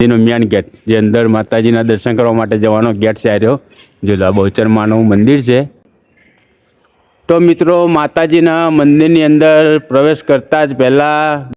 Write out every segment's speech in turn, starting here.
એનો main gate જે અંદર માતાજીના દર્શન કરવા માટે જવાનો ગેટ છે આ રહ્યો જો બહુચરમાનું મંદિર છે। તો મિત્રો માતાજીના મંદિરની અંદર પ્રવેશ કરતા જ પહેલાં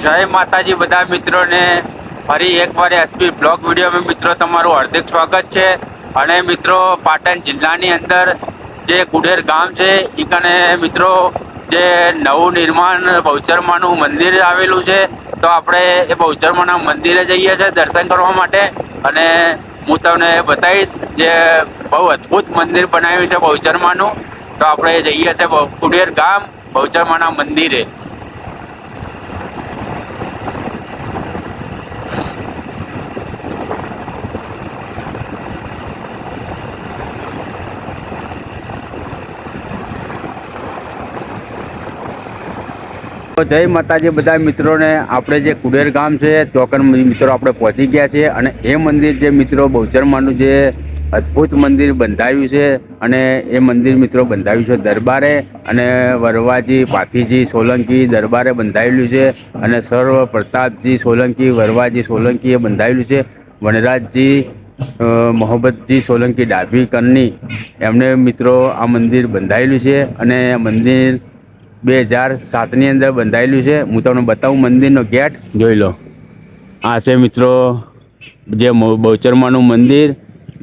जय माताजी बधा मित्रों ने फरी एक बार एसपी ब्लॉग वीडियो में मित्रों तमारू हार्दिक स्वागत है। अने मित्रों पाटण जिल्लानी अंदर जे कुडेर गाम है ई कने मित्रों जे नवुं निर्माण बहुचरमानुं मंदिर आवेलुं छे तो आपणे ए बहुचरमाना मंदिरे जईए छे दर्शन करवा माटे। अने हूँ तमने बताईश जे बहु अद्भुत मंदिर बनाव्युं छे बहुचरमानुं। तो आपणे जईए छे कुडेर गाम बहुचरमाना मंदिरे। जय माताजी बधा मित्रों ने आपणे जे कुडेर गाम है चौकन मित्रों आपणे पहुंची गया है। अने ए मंदिर जे मित्रों बहुचरमानुं जे अद्भुत मंदिर बंधाव्युं छे अने ए मंदिर मित्रों बंधाव्युं छे दरबारे अने वरवाजी पाथीजी सोलंकी दरबारे बंधायेलुं छे। अने सर्व प्रतापजी सोलंकी वरवाजी सोलंकीए बंधायेलुं छे। वनराजजी मोहब्बतजी सोलंकी डाभी करनी एमने मित्रों आ मंदिर बंधायेलुं छे। अने मंदिर 2007 ની અંદર બંધાયેલું છે। હું તમને બતાવું મંદિરનો ગેટ જોઈ લો। આ છે મિત્રો જે બહુચરમાનું મંદિર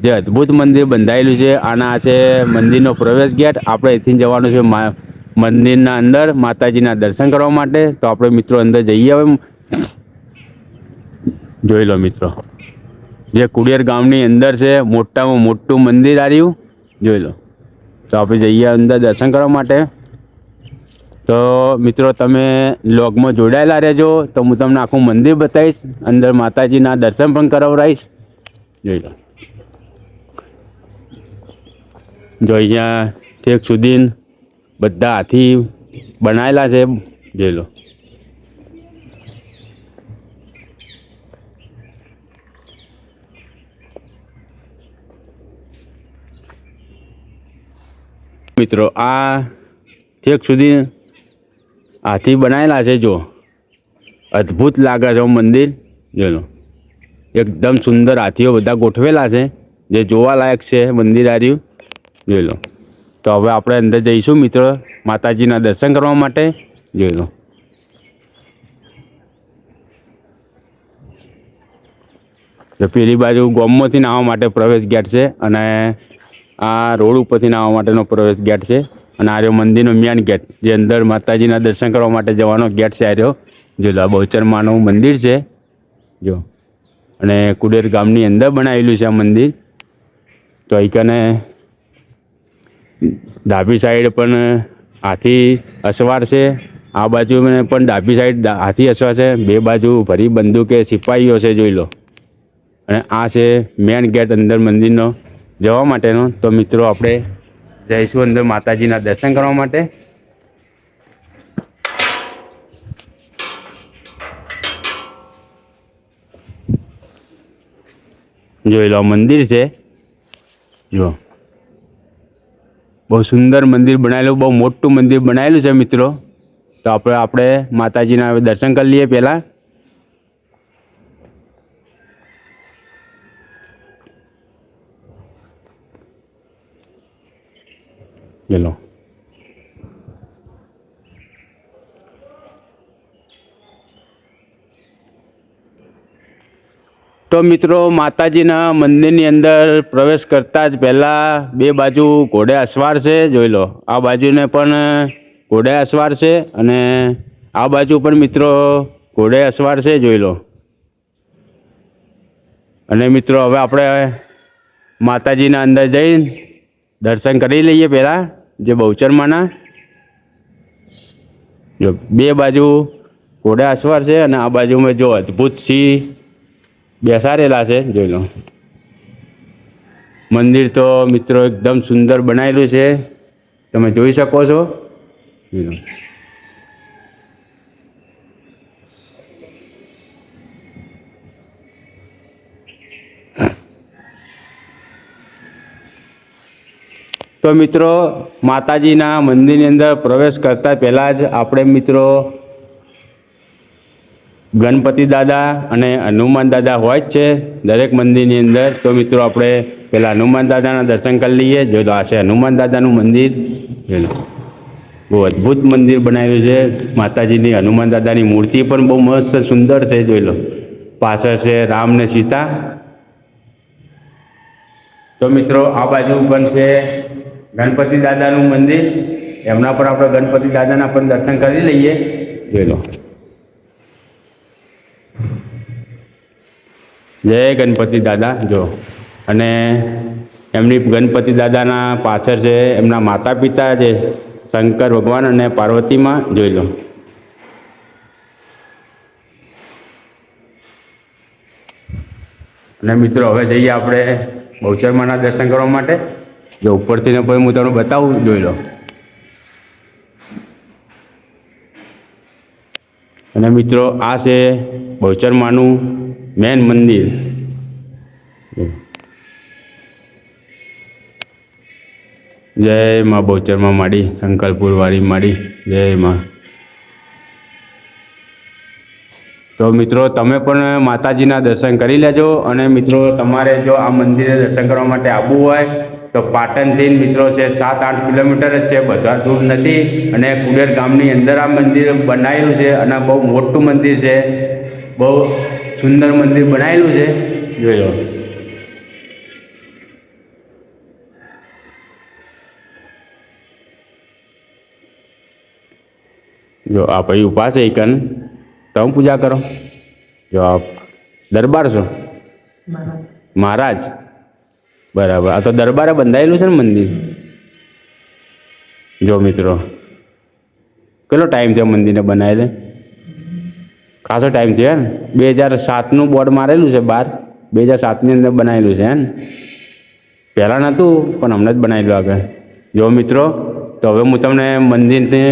જે અદ્ભુત મંદિર બંધાયેલું છે। આના છે મંદિરનો પ્રવેશ ગેટ। આપણે અહીંથી જવાનું છે મંદિરના અંદર માતાજીના દર્શન કરવા માટે। તો આપણે મિત્રો અંદર જઈએ હવે જોઈ લો મિત્રો જે કુડિયર ગામની અંદર છે મોટામાં મોટું મંદિર આવ્યું જોઈ લો। તો આપણે જઈએ અંદર દર્શન કરવા માટે। तो मित्रों तमे लॉग में जोड़ायेला रहेजो तो हूँ तमने आखू मंदिर बताईश अंदर माताजीना दर्शन पण करावराईश। जोई लो जो अहींया ठेक सुधी बधा हाथी बनायेला छे जोई लो। मित्रों आ ठेक सुधी हाथी बनायेला है जो अद्भुत लागे छे मंदिर जो लो एकदम सुंदर हाथीओ बधा गोठवेला है जे जोवालायक है मंदिर आ रह्युं जोई लो। तो हवे आपणे अंदर जईशुं मित्रों माताजीना दर्शन करवा माटे जोई लो। तो पेली बाजू गाममांथी आववा माटे प्रवेश गेट है अने आ रोड उपरथी आववा माटेनो प्रवेश गेट है। અને આ રહ્યો મંદિરનો મેન ગેટ જે અંદર માતાજીના દર્શન કરવા માટે જવાનો ગેટ છે આ રહ્યો જો બહુચરમાનું મંદિર છે જો અને કુડેર ગામની અંદર બનાવેલું છે આ મંદિર। તો અહીં કને ડાબી સાઈડ પણ હાથી અસવાર છે આ બાજુ પણ ડાબી સાઈડ હાથી અસવાર છે બે બાજુ ભરી બંદૂકે સિપાહીઓ છે જોઈ લો। અને આ છે મેન ગેટ અંદર મંદિરનો જવા માટેનો। તો મિત્રો આપણે जईशु अंदर माताजीना दर्शन करवा माटे। जोई लो मंदिर है जो बहुत सुंदर मंदिर बनायेलुं बहुत मोटुं मंदिर बनायेलुं छे मित्रों। तो आपणे माताजीना दर्शन कर लीए पहला। चलो तो मित्रों माताजीना मंदिरनी अंदर प्रवेश करता ज पहला बे बाजू घोड़े असवार है जोई लो। आ बाजू ने पण घोड़े असवार है अने आ बाजू पण मित्रों घोड़े असवार है जोई लो। अने मित्रों हवे आपणे माताजीना अंदर जई दर्शन करी लईए पहला जे बहुचरमाना જો બે બાજુ ઘોડા અસવાર છે અને આ બાજુમાં જો અદ્ભુત સિંહ બેસાડેલા છે, જોઈ લો. મંદિર તો મિત્રો એકદમ સુંદર બનાવેલું છે, તમે જોઈ શકો છો. તો મિત્રો માતાજીના મંદિરની અંદર પ્રવેશ કરતા પહેલાં જ આપણે મિત્રો ગણપતિ દાદા અને હનુમાન દાદા હોય જ છે દરેક મંદિરની અંદર. તો મિત્રો આપણે પહેલાં હનુમાન દાદાના દર્શન કરી લઈએ. જો તો આ છે હનુમાન દાદાનું મંદિર. બહુ અદ્ભુત મંદિર બનાવ્યું છે. માતાજીની હનુમાન દાદાની મૂર્તિ પણ બહુ મસ્ત સુંદર છે, જોઈ લો. પાછળ છે રામ ને સીતા. તો મિત્રો આ બાજુ પણ છે ગણપતિ દાદાનું મંદિર. એમના પર આપણે ગણપતિ દાદાના પણ દર્શન કરી લઈએ, જોઈ લો. જય ગણપતિ દાદા. જો અને એમની ગણપતિ દાદાના પાછળ છે એમના માતા પિતા છે શંકર ભગવાન અને પાર્વતીમાં, જોઈ લો. અને મિત્રો હવે જઈએ આપણે બહુચરમાના દર્શન કરવા માટે. જો ઉપરથી ને પછી હું તમને બતાવું, જોઈ લો. અને મિત્રો આ છે બહુચરમાનું મેન મંદિર. જય માં બહુચરમાં માડી, સંકલપુર વાળી માડી, જય માં. તો મિત્રો તમે પણ માતાજીના દર્શન કરી લેજો. અને મિત્રો તમારે જો આ મંદિરે દર્શન કરવા માટે આવવું હોય તો પાટણથી મિત્રો છે 7-8 કિલોમીટર જ છે, બધા દૂર નથી. અને કુડેર ગામની અંદર આ મંદિર બનાવેલું છે અને બહુ મોટું મંદિર છે, બહુ સુંદર મંદિર બનાવેલું છે, જોઈ લો. જો આ ભાઈ ઊભા છે એકન, તમે પૂજા કરો. જો આપ દરબાર છો? મહારાજ. બરાબર. આ તો દરબારે બંધાયેલું છે ને મંદિર. જો મિત્રો કેટલો ટાઈમ થયો મંદિરને બનાવેલે? ખાસો ટાઈમ થયો ને. 2007નું બોર્ડ મારેલું છે બહાર. 2007ની અંદર બનાવેલું છે ને. પહેલાં નહોતું પણ હમણાં જ બનાવેલું આગળ. જો મિત્રો તો હવે હું તમને મંદિરથી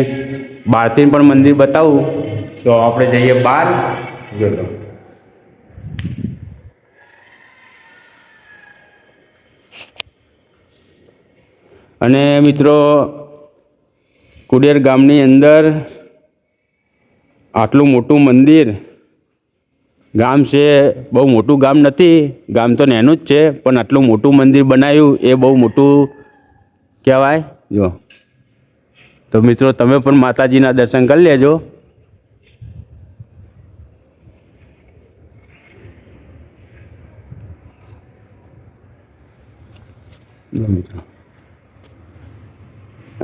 બહારથી પણ મંદિર બતાવું. તો આપણે જઈએ બહાર. જો અને મિત્રો કુડેર ગામની અંદર આટલું મોટું મંદિર ગામ છે, બહુ મોટું ગામ નથી, ગામ તો નાનું જ છે, પણ આટલું મોટું મંદિર બનાવ્યું એ બહુ મોટું કહેવાય. જો તો મિત્રો તમે પણ માતાજીના દર્શન કરી લેજો.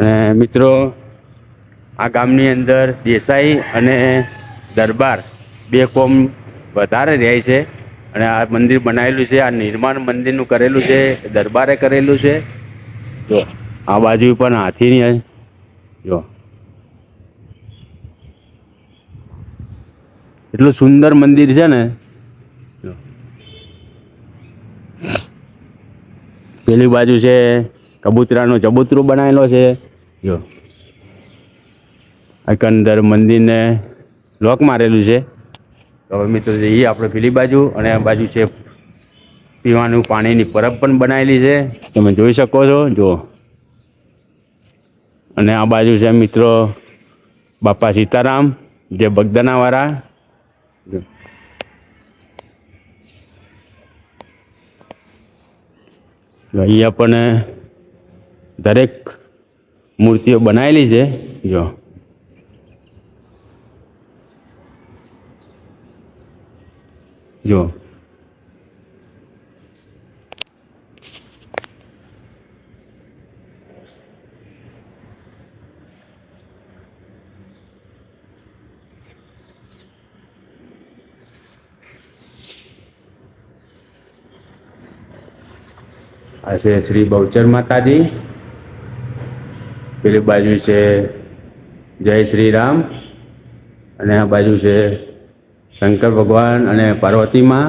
અને મિત્રો આ ગામની અંદર દેસાઈ અને દરબાર બે કોમ વધારે રહે છે. અને આ મંદિર બનાવેલું છે, આ નિર્માણ મંદિરનું કરેલું છે, દરબારે કરેલું છે. જો આ બાજુ પણ હાથીની, જો એટલું સુંદર મંદિર છે ને. પેલી બાજુ છે કબૂતરાનો ચબૂતરો બનાવેલો છે. જો અંદર મંદિરને લોક મારેલું છે. તો હવે મિત્રો જઈએ આપણે પેલી બાજુ. અને આ બાજુ છે પીવાનું પાણીની પરબ પણ બનાવેલી છે, તમે જોઈ શકો છો. જો અને આ બાજુ છે મિત્રો બાપા સીતારામ, જે બગદાનાવાળા. અહીંયા પણ દરેક મૂર્તિઓ બનાવેલી છે. જો જો આ છે શ્રી બહુચર માતાજી. પેલી બાજુ છે જય શ્રી રામ. અને આ બાજુ છે શંકર ભગવાન અને પાર્વતી માં.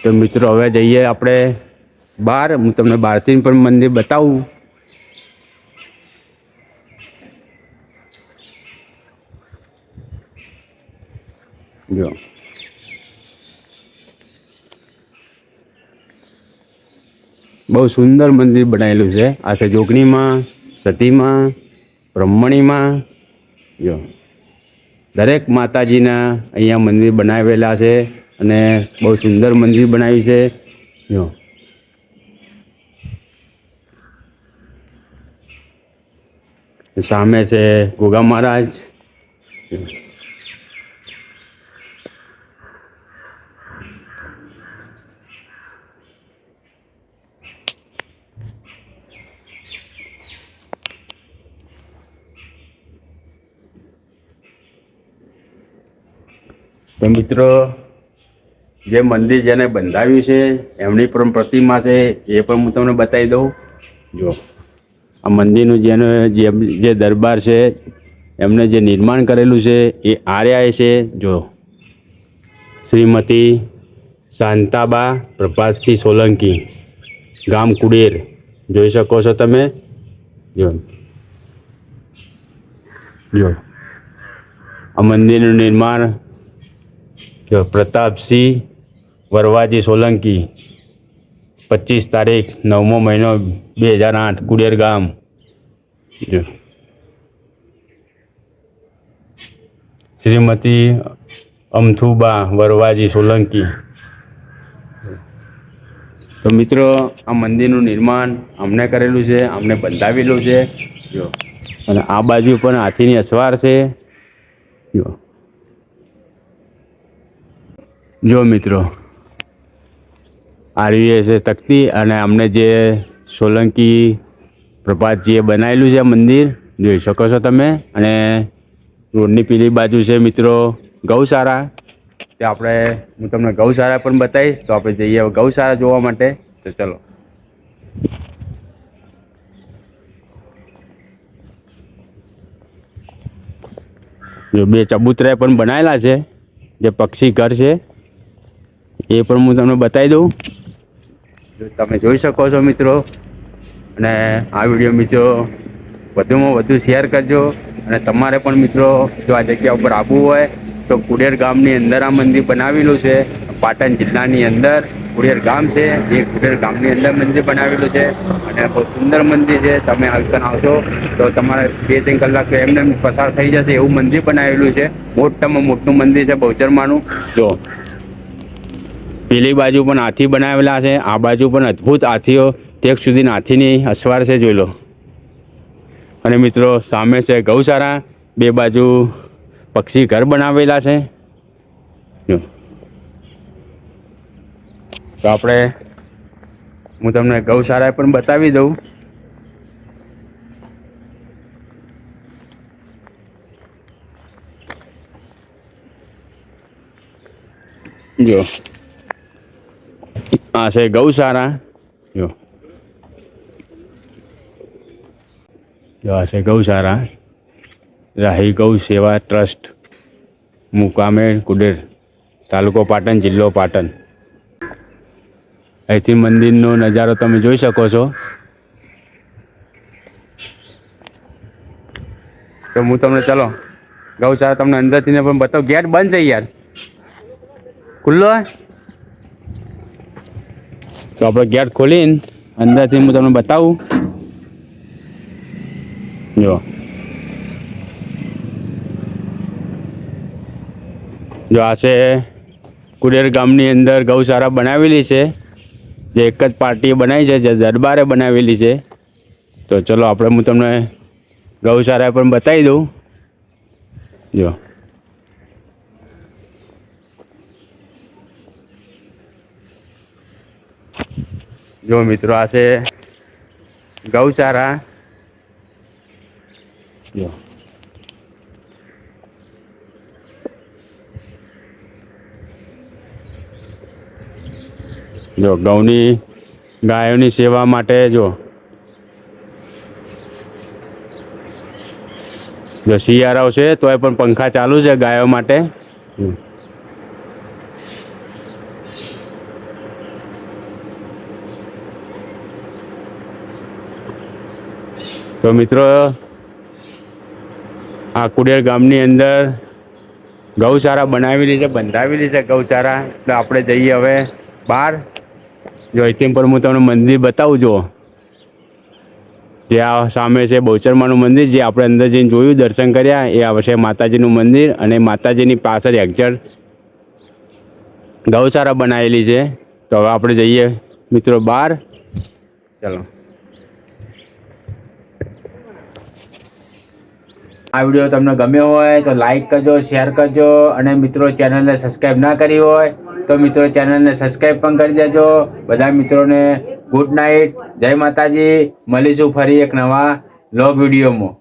તો મિત્રો હવે જઈએ આપણે બહાર. હું તમને બહારથી પણ મંદિર બતાવું. જો બહુ સુંદર મંદિર બનાવેલું છે. આ છે જોગણીમાં, સતીમાં, બ્રહ્મણીમાં. જો દરેક માતાજીના અહીંયા મંદિર બનાવેલા છે અને બહુ સુંદર મંદિર બનાવ્યું છે. જો સામે છે ગોગા મહારાજ. તો મિત્રો જે મંદિર જેને બંધાવ્યું છે એમની પણ પ્રતિમા છે, એ પણ હું તમને બતાવી દઉં. જો આ મંદિરનું જે દરબાર છે એમને જે નિર્માણ કરેલું છે એ આર્યાએ છે. જો શ્રીમતી શાંતાબા પ્રભાતસિંહ સોલંકી, ગામ કુડેર. જોઈ શકો છો તમે. જો જો આ મંદિરનું નિર્માણ જો પ્રતાપસિંહ વરવાજી સોલંકી, 25 તારીખ 9મો મહિનો 2008, કુડેર ગામ. જો શ્રીમતી અમથુબા વરવાજી સોલંકી. તો મિત્રો આ મંદિરનું નિર્માણ અમને કરેલું છે, અમને બંધાવેલું છે. જો અને આ બાજુ પણ હાથીની અસવાર છે. જો મિત્રો આ રહી છે તકતી, અને અમને જે સોલંકી પ્રભાતજીએ બનાવેલું છે મંદિર, જોઈ શકો છો તમે. અને રોડની પેલી બાજુ છે મિત્રો ગૌશાળા. તે હું તમને ગૌશાળા પણ બતાવીશ. તો આપણે જઈએ ગૌશાળા જોવા માટે. તો ચલો. જો 2 ચબૂતરા પણ બનાવેલા છે, જે પક્ષી ઘર છે, એ પણ હું તમને બતાવી દઉં. જો તમે જોઈ શકો છો મિત્રો. અને આ વિડીયો મિત્રો વધુમાં વધુ શેર કરજો. અને તમારે પણ મિત્રો જો આ જગ્યા ઉપર આવવું હોય તો કુડેર ગામની અંદર આ મંદિર બનાવેલું છે. પાટણ જિલ્લાની અંદર કુડેર ગામ છે, એ કુડેર ગામની અંદર મંદિર બનાવેલું છે. અને બહુ સુંદર મંદિર છે. તમે હલકન આવશો તો તમારે 2-3 કલાક તો એમને પસાર થઈ જશે એવું મંદિર બનાવેલું છે. મોટામાં મોટું મંદિર છે બહુચરમાનું. જો પેલી બાજુ પણ હાથી બનાવેલા છે, આ બાજુ પણ અદ્ભુત હાથીઓ, ટેક સુધીના હાથીની અસવાર છે. જોઈ લો. અને મિત્રો સામે છે ગૌશાળા. 2 બાજુ પક્ષી ઘર બનાવેલા છે. જો તો હું તમને ગૌશાળા પણ બતાવી દઉં. જો આ છે ગૌશાળા. જો આ છે ગૌશાળા. રાહી ગૌ સેવા ટ્રસ્ટ, મુકામે કુડેર, તાલુકો પાટણ, જિલ્લો પાટણ. અહીંથી મંદિરનો નજારો તમે જોઈ શકો છો. તો હું તમને ચલો ગૌશાળા તમને અંદરથી પણ બતાવું. ગેટ બંધ છે યાર, ખુલ્લો હોય તો આપણે ગેટ ખોલીને અંદરથી હું તમને બતાવું. જો આ છે કુડેર ગામની અંદર ગૌશાળા બનાવેલી છે, જે એક જ પાર્ટીએ બનાવી છે, જે દરબારે બનાવેલી છે. તો ચલો હું તમને ગૌશાળા પણ બતાવી દઉં. જો મિત્રો આ છે ગૌશાળા જો ગૌની ગાયોની સેવા માટે જો શિયાળો છે તોય પણ પંખા ચાલુ છે ગાયો માટે. તો મિત્રો આ કુડેર ગામની અંદર ગૌશાળા બનાવેલી છે, બંધાવેલી છે ગૌશાળા. તો આપણે જઈએ હવે બહાર. જો અહીંથી પણ હું તમને મંદિર બતાવું છું. જે આ સામે છે બહુચરમાનું મંદિર, જે આપણે અંદર જઈને જોયું, દર્શન કર્યા, એ આવે છે માતાજીનું મંદિર. અને માતાજીની પાછળ એક્ઝેક્ટ ગૌશાળા બનાવેલી છે. તો હવે આપણે જઈએ મિત્રો બહાર. ચલો. આ વિડીયો તમને ગમ્યો હોય તો લાઈક કરજો, શેર કરજો, અને મિત્રો ચેનલને સબસ્ક્રાઈબ ના કરી હોય તો મિત્રો ચેનલને સબસ્ક્રાઈબ પણ કરી દેજો. બધા મિત્રોને ગુડ નાઇટ, જય માતાજી. મળીશું ફરી એક નવા વ્લોગ વિડીયોમાં.